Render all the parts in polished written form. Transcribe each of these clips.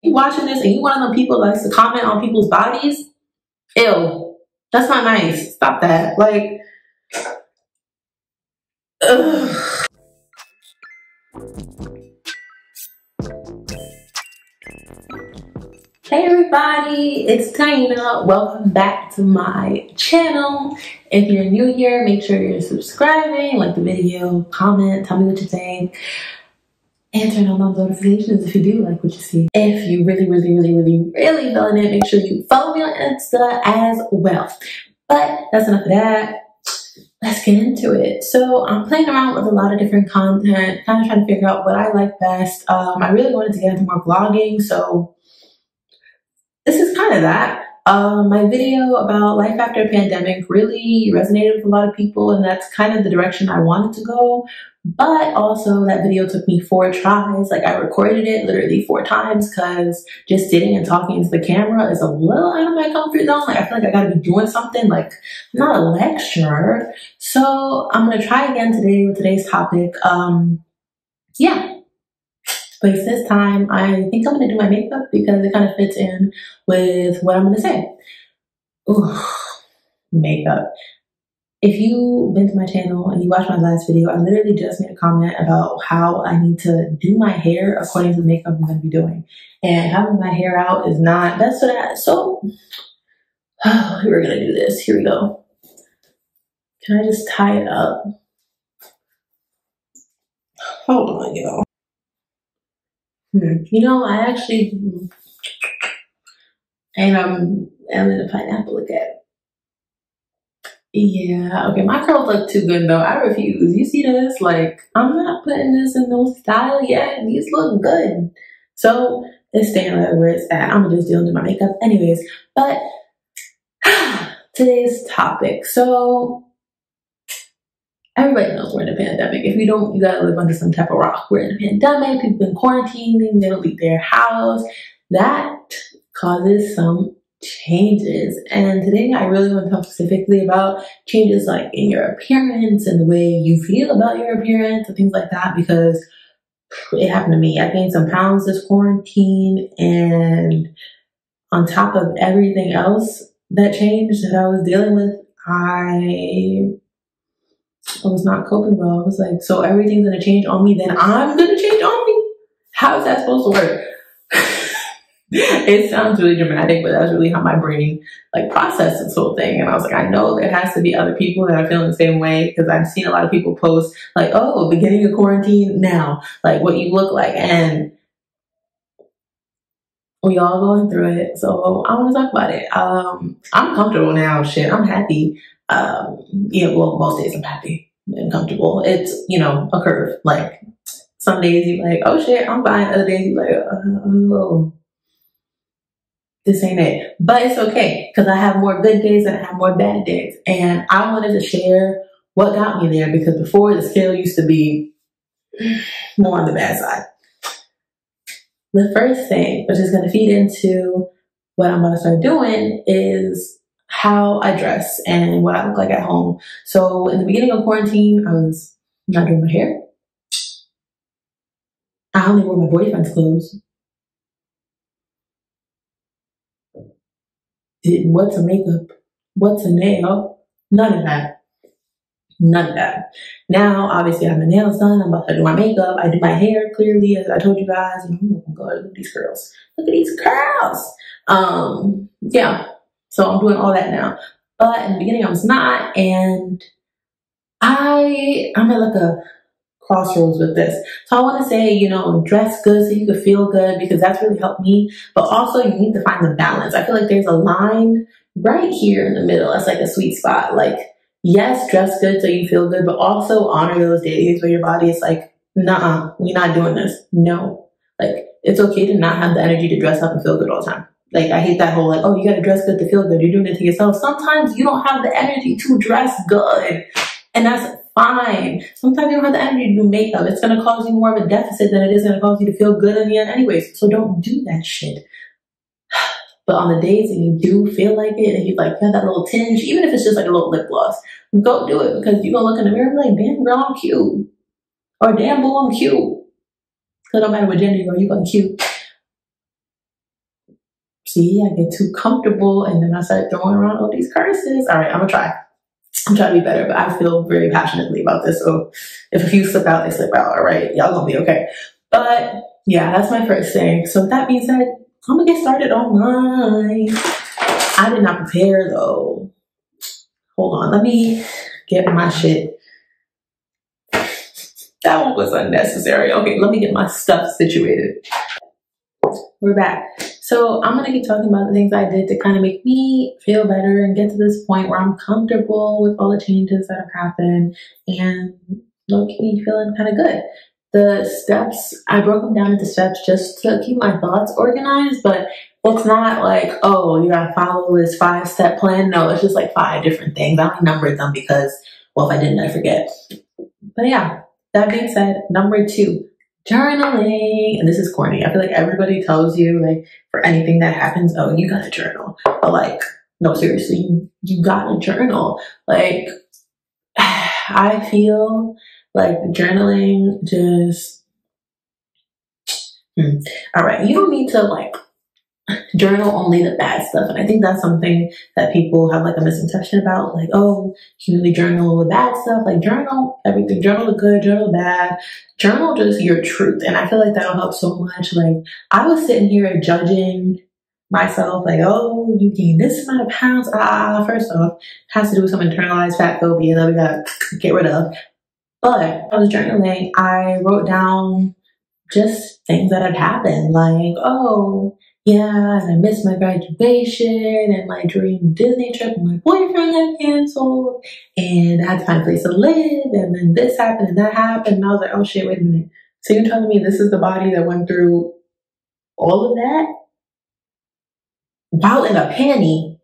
You watching this and you one of them people that likes to comment on people's bodies? Ew. That's not nice. Stop that. Like, ugh. Hey everybody, it's Taina. Welcome back to my channel. If you're new here, make sure you're subscribing, like the video, comment, tell me what you think, and turn on those notifications if you do like what you see. If you really feeling it, make sure you follow me on Insta as well. But that's enough of that. Let's get into it. So I'm playing around with a lot of different content, kind of trying to figure out what I like best. I really wanted to get into more vlogging, so this is kind of that. My video about life after a pandemic really resonated with a lot of people, and that's kind of the direction I wanted to go. But also that video took me 4 tries. Like, I recorded it literally 4 times because just sitting and talking into the camera is a little out of my comfort zone. Like, I feel like I gotta be doing something, like, I'm not a lecturer. So I'm gonna try again today with today's topic. Yeah. But this time, I think I'm going to do my makeup because it kind of fits in with what I'm going to say. Ooh, makeup. If you've been to my channel and you watched my last video, I literally just made a comment about how I need to do my hair according to the makeup I'm going to be doing. And having my hair out is not best for that. So, we're going to do this. Here we go. Can I just tie it up? Hold on, y'all. You know, I actually, and I'm in a pineapple again. Yeah, okay, my curls look too good though. I refuse. You see this? Like, I'm not putting this in no style yet. These look good. So it's staying right where it's at. I'm gonna just deal with my makeup anyways. But today's topic. So everybody knows we're in a pandemic. If you don't, you gotta live under some type of rock. We're in a pandemic, people been quarantining, they don't leave their house. That causes some changes. And today I really want to talk specifically about changes like in your appearance and the way you feel about your appearance and things like that, because it happened to me. I gained some pounds this quarantine, and on top of everything else that changed that I was dealing with, I was not coping well. I was like, so everything's gonna change on me, then I'm gonna change on me? How is that supposed to work? It sounds really dramatic, but that's really how my brain like processed this whole thing. And I was like, I know there has to be other people that are feeling the same way, because I've seen a lot of people post like, oh, beginning of quarantine now, like what you look like, and we all going through it. So I want to talk about it. I'm comfortable now. Shit, I'm happy. Yeah, well, most days I'm happy and comfortable. It's, you know, a curve. Like, some days you're like, oh shit, I'm fine. Other days you're like, oh, this ain't it. But it's okay, because I have more good days and I have more bad days. And I wanted to share what got me there, because before the scale used to be more on the bad side. The first thing, which is going to feed into what I'm going to start doing, is how I dress and what I look like at home. So in the beginning of quarantine, I was not doing my hair. I only wore my boyfriend's clothes. What's a makeup? What's a nail? None of that. None of that. Now, obviously, I have my nails done. I'm about to do my makeup. I do my hair, clearly, as I told you guys. And I'm looking good. Look at these curls. Look at these curls. Yeah. So I'm doing all that now. But in the beginning, I was not. And I'm at like a crossroads with this. So I want to say, you know, dress good so you can feel good, because that's really helped me. But also, you need to find the balance. I feel like there's a line right here in the middle. That's like a sweet spot. Like, yes, dress good so you feel good, but also honor those days where your body is like, nah, we're not doing this. No. Like, it's okay to not have the energy to dress up and feel good all the time. Like, I hate that whole like, oh, you gotta dress good to feel good. You're doing it to yourself. Sometimes you don't have the energy to dress good, and that's fine. Sometimes you don't have the energy to do makeup. It's gonna cause you more of a deficit than it is gonna cause you to feel good in the end anyways. So don't do that shit. But on the days that you do feel like it, and you like have that little tinge, even if it's just like a little lip gloss, go do it, because you're gonna look in the mirror and be like, damn girl, I'm cute. Or damn boo, I'm cute. Because no matter what gender you are, you're cute. See, I get too comfortable and then I start throwing around all these curses. All right, I'm gonna try. I'm trying to be better, but I feel very passionately about this. So if a few slip out, they slip out. All right, y'all gonna be okay. But yeah, that's my first thing. So with that being said, I'm gonna get started on mine. I did not prepare though. Hold on, let me get my shit. That one was unnecessary. Okay, let me get my stuff situated. We're back. So I'm gonna keep talking about the things I did to kind of make me feel better and get to this point where I'm comfortable with all the changes that have happened and low-key feeling kind of good. The steps, I broke them down into steps just to keep my thoughts organized, but it's not like, oh, you gotta follow this 5-step plan. No, it's just like 5 different things. I only numbered them because, well, if I didn't, I forget. But yeah, that being said, number 2, journaling. And this is corny. I feel like everybody tells you, like, for anything that happens, oh, you gotta journal. But like, no, seriously, you gotta journal. Like, I feel like journaling just, all right, you don't need to like journal only the bad stuff. And I think that's something that people have like a misconception about, like, oh, you only journal the bad stuff. Like, journal everything, journal the good, journal the bad, journal just your truth. And I feel like that'll help so much. Like, I was sitting here judging myself, like, oh, you gained this amount of pounds. First off, it has to do with some internalized fat phobia that we gotta get rid of. But I was journaling, I wrote down just things that had happened, like, oh, yeah, and I missed my graduation, and my dream Disney trip with my boyfriend got canceled, and I had to find a place to live, and then this happened and that happened, and I was like, oh shit, wait a minute. So you're telling me this is the body that went through all of that while in a panty,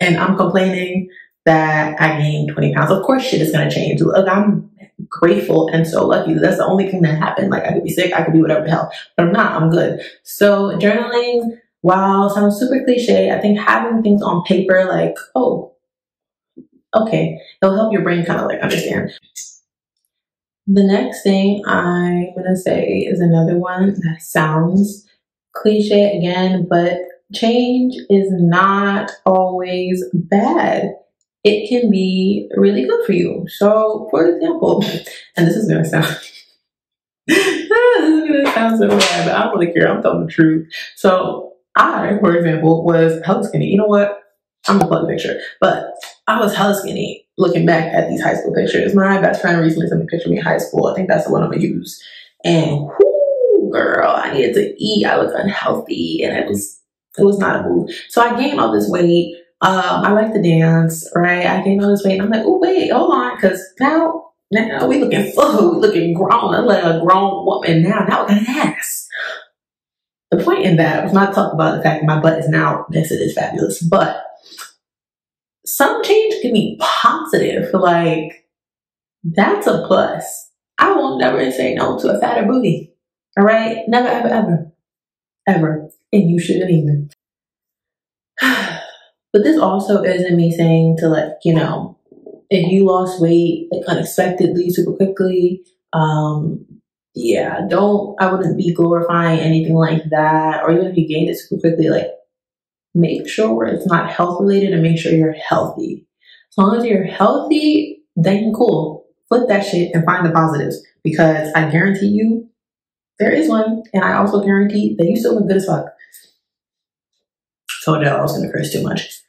and I'm complaining that I gained 20 pounds. Of course shit is gonna change. Look, I'm grateful and so lucky that that's the only thing that happened. Like, I could be sick, I could be whatever the hell, but I'm not, I'm good. So journaling, while sounds super cliche, I think having things on paper, like, oh, okay, it'll help your brain kind of like understand. The next thing I'm gonna say is another one that sounds cliche again, but change is not always bad. It can be really good for you. So, for example, and this is gonna sound so bad, but I don't really care. I'm telling the truth. So I, for example, was hella skinny. You know what? I'm gonna plug a picture, but I was hella skinny looking back at these high school pictures. My best friend recently sent me a picture of me in high school. I think that's the one I'm gonna use. And whoo, girl, I needed to eat. I looked unhealthy, and it was not a move. So I gained all this weight. I like to dance, right? I gained all this weight, and I'm like, oh wait, hold on, because now we looking full, we looking grown. I'm like a grown woman now. Now I got an ass. The point in that was not to talk about the fact that my butt is now, yes, it is fabulous, but some change can be positive. Like, that's a plus. I will never say no to a fatter booty. All right? Never, ever, ever. Ever. And you shouldn't either. But this also isn't me saying to, like, you know, if you lost weight like unexpectedly, super quickly, yeah, I wouldn't be glorifying anything like that. Or even if you gained it super quickly, like, make sure it's not health related and make sure you're healthy. As long as you're healthy, then cool. Flip that shit and find the positives, because I guarantee you there is one. And I also guarantee that you still look good as fuck. Told y'all I was gonna curse too much.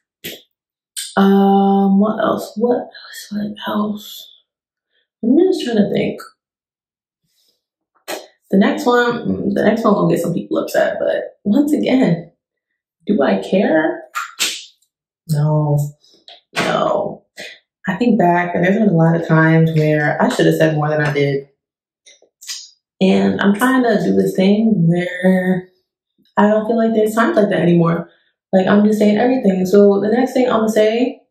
What else? What else? I'm just trying to think. The next one will get some people upset, but once again, do I care? No. I think back, and there's been a lot of times where I should have said more than I did. And I'm trying to do this thing where I don't feel like there's times like that anymore. Like, I'm just saying everything. So the next thing I'm gonna say,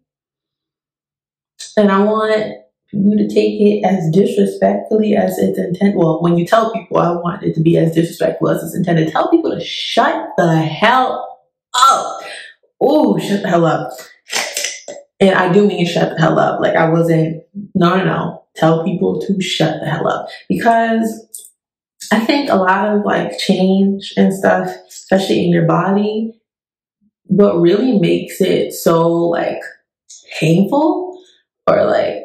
and I want you to take it as disrespectfully as it's intended. Well, when you tell people, I want it to be as disrespectful as it's intended. Tell people to shut the hell up. Oh, shut the hell up. And I do mean shut the hell up. Like, I wasn't, no. Tell people to shut the hell up. Because I think a lot of like change and stuff, especially in your body, what really makes it so like painful, or like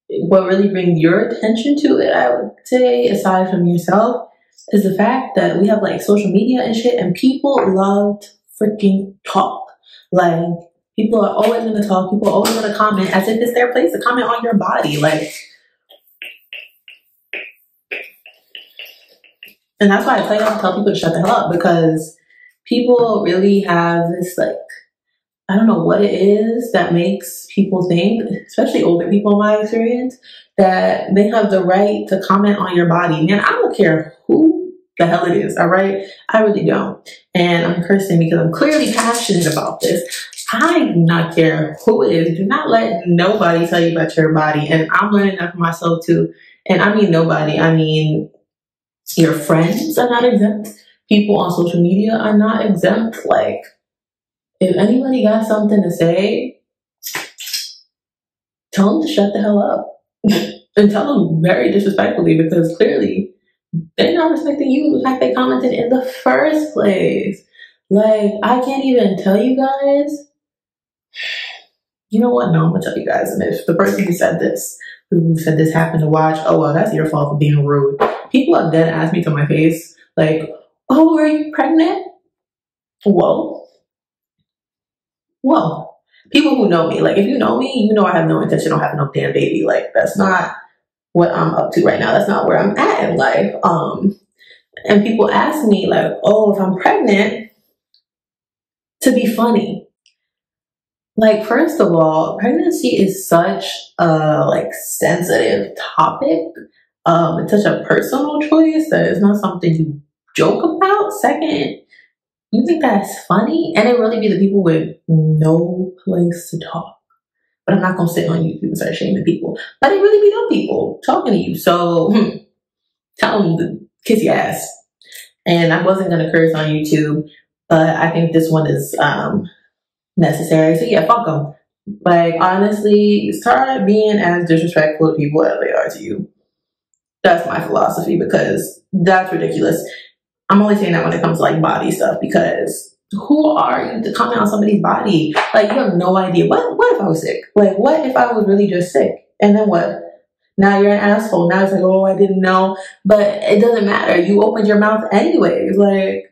what really brings your attention to it, I would say, aside from yourself, is the fact that we have like social media and shit, and people love to freaking talk. Like, people are always going to talk. People are always going to comment as if it's their place to comment on your body. Like, and that's why I tell people to shut the hell up, because people really have this, like, I don't know what it is that makes people think, especially older people in my experience, that they have the right to comment on your body. Man, I don't care who the hell it is, all right? I really don't. And I'm cursing because I'm clearly passionate about this. I do not care who it is. Do not let nobody tell you about your body. And I'm learning that for myself too. And I mean nobody. I mean, your friends are not exempt. People on social media are not exempt. Like, if anybody got something to say, tell them to shut the hell up. And tell them very disrespectfully, because clearly they're not respecting you, the fact they commented in the first place. Like, I can't even tell you guys. You know what? No, I'm going to tell you guys. And if the person who said this happened to watch, oh, well, that's your fault for being rude. People have dead asked me to my face, like, oh, are you pregnant? Whoa. People who know me, like, if you know me, you know I have no intention of having no damn baby. Like, that's not what I'm up to right now. That's not where I'm at in life. And people ask me, like, oh, if I'm pregnant, to be funny. Like, first of all, pregnancy is such a, like, sensitive topic. It's such a personal choice that it's not something you joke about. Second, you think that's funny? And it really be the people with no place to talk. But I'm not going to sit on YouTube and start shaming people. But it really be them people talking to you. So tell them to kiss your ass. And I wasn't going to curse on YouTube, but I think this one is necessary. So yeah, fuck them. Like, honestly, start being as disrespectful to people as they are to you. That's my philosophy, because that's ridiculous. I'm only saying that when it comes to like body stuff, because who are you to comment on somebody's body? Like, you have no idea. What if I was sick? Like, what if I was really just sick? And then what? Now you're an asshole. Now it's like, oh, I didn't know. But it doesn't matter. You opened your mouth anyways. Like,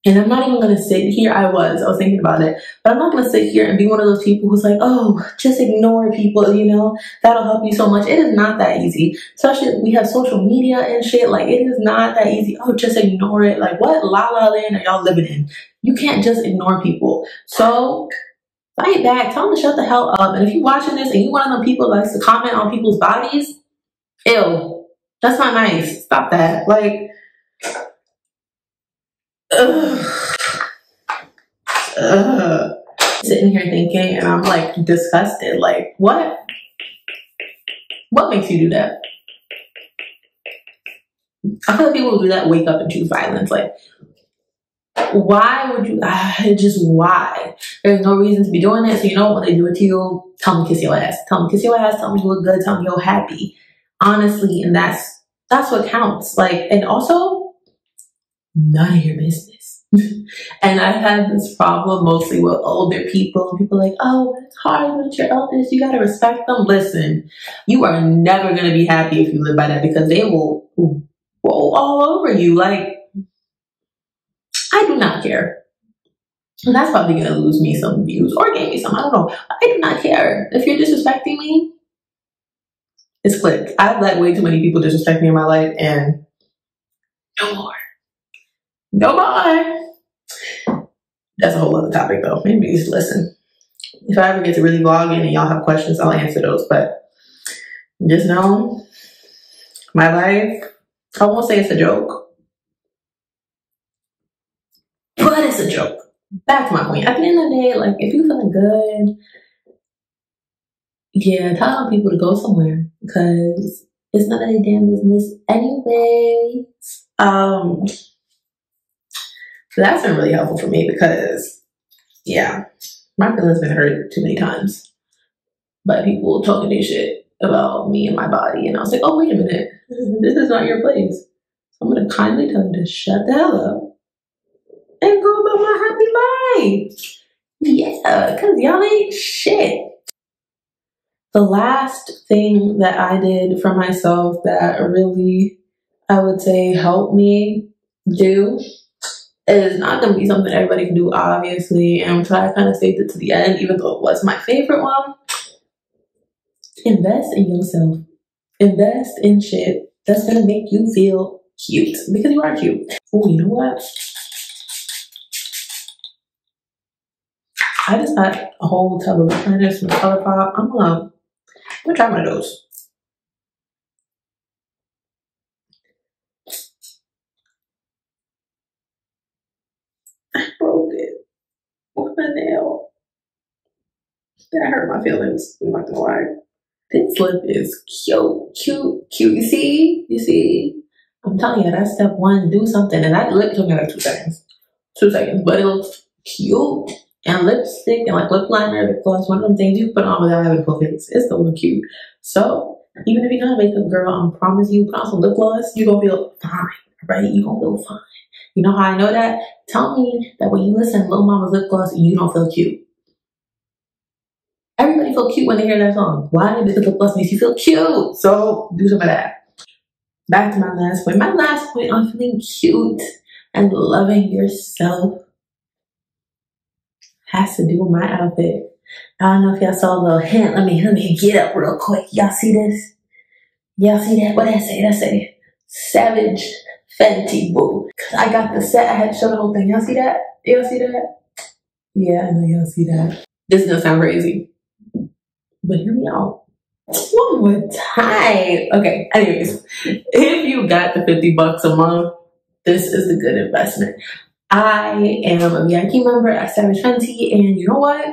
and I'm not even going to sit here. I was thinking about it, but I'm not going to sit here and be one of those people who's like, oh, just ignore people, you know, that'll help you so much. It is not that easy. Especially we have social media and shit. Like, it is not that easy. Oh, just ignore it. Like, what la la land are y'all living in? You can't just ignore people. So fight back. Tell them to shut the hell up. And if you're watching this and you one of them people that likes to comment on people's bodies, ew, that's not nice. Stop that. Like, sitting here thinking, and I'm like disgusted. Like, what makes you do that? I feel like people who do that wake up and choose violence. Like, why would you? Just why? There's no reason to be doing it. So you know what, when they do it to you, tell them to kiss your ass. Tell them to kiss your ass. Tell them you look good. Tell them you're happy. Honestly, and that's what counts. Like, and also, none of your business. And I've had this problem mostly with older people. People are like, oh, it's hard with your elders. You gotta respect them. Listen, you are never gonna be happy if you live by that, because they will roll all over you. Like, I do not care. And that's probably gonna lose me some views or gain me some. I don't know. I do not care. If you're disrespecting me, it's clicked. I've let way too many people disrespect me in my life, and no more. No more. That's a whole other topic though. Maybe just listen. If I ever get to really vlog in and y'all have questions, I'll answer those. But just know, my life, I won't say it's a joke, but it's a joke. Back to my point. At the end of the day, like, if you're feeling good, yeah, tell people to go somewhere, because it's none of their damn business anyways. So that's been really helpful for me, because, yeah, my feelings been hurt too many times by people talking their shit about me and my body. And I was like, oh, wait a minute. This is not your place. So I'm going to kindly tell you to shut the hell up and go about my happy life. Yeah, because y'all ain't shit. The last thing that I did for myself that really, I would say, helped me do is not going to be something everybody can do, obviously. And so I kind of saved it to the end, even though it was my favorite one. Invest in yourself. Invest in shit that's going to make you feel cute, because you are cute. Oh, you know what? I just got a whole tub of lip liners from ColourPop. I'm gonna try one of those. I broke it with my nail. That hurt my feelings. I'm not gonna lie. This lip is cute, cute, cute. You see? You see? I'm telling you, that's step one. Do something. And that lip took me like 2 seconds. 2 seconds. But it looks cute. And lipstick and like lip liner, lip gloss, one of them things you put on without having full face. It's still look cute. So, even if you're not a makeup girl, I promise you, put on some lip gloss, you're gonna feel fine, right? You're gonna feel fine. You know how I know that? Tell me that when you listen to Lil Mama's lip gloss, you don't feel cute. Everybody feel cute when they hear that song. Why? Because lip gloss makes you feel cute. So, do some of that. Back to my last point. My last point on feeling cute and loving yourself has to do with my outfit. I don't know if y'all saw a little hint. Let me get up real quick. Y'all see this? Y'all see that? What did I say? That say Savage Fenty Boo. I got the set. I had to show the whole thing. Y'all see that? Y'all see that? Yeah, I know y'all see that. This is gonna sound crazy, but hear me out. One more time. Okay, anyways, if you got the $50 a month, this is a good investment. I am a VIP member at Savage Fenty, and you know what?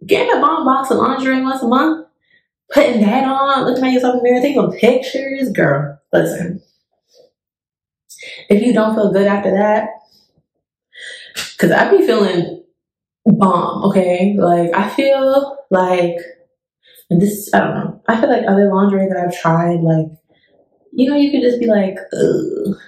Getting a bomb box of lingerie once a month, putting that on, looking at yourself in the mirror, taking pictures, girl, listen. If you don't feel good after that, because I be feeling bomb, okay? Like, I feel like, and this, I don't know, I feel like other lingerie that I've tried, like, you know, you could just be like, ugh.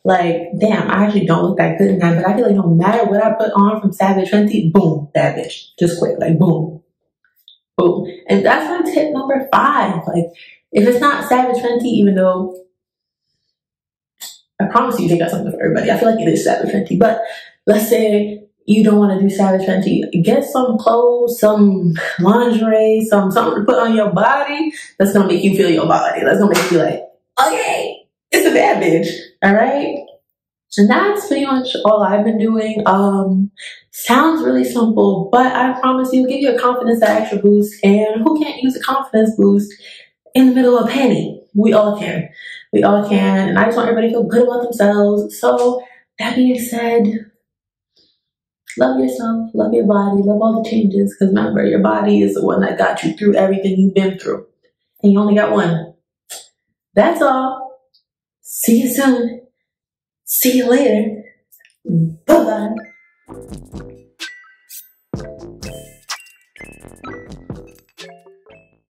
Like, damn, I actually don't look that good in that, but I feel like no matter what I put on from Savage Fenty, boom, bad bitch. Just quick, like, boom. Boom. And that's my tip number 5. Like, if it's not Savage Fenty, even though I promise you they got something for everybody. I feel like it is Savage Fenty. But let's say you don't want to do Savage Fenty. Get some clothes, some lingerie, something to put on your body that's going to make you feel your body. That's going to make you feel like, okay, it's a bad bitch. All right? And that's pretty much all I've been doing. Sounds really simple, but I promise you, give you a confidence that extra boost. And who can't use a confidence boost in the middle of a penny? We all can. We all can. And I just want everybody to feel good about themselves. So that being said, love yourself, love your body, love all the changes. Because remember, your body is the one that got you through everything you've been through. And you only got one. That's all. See you soon. See you later. Bye-bye.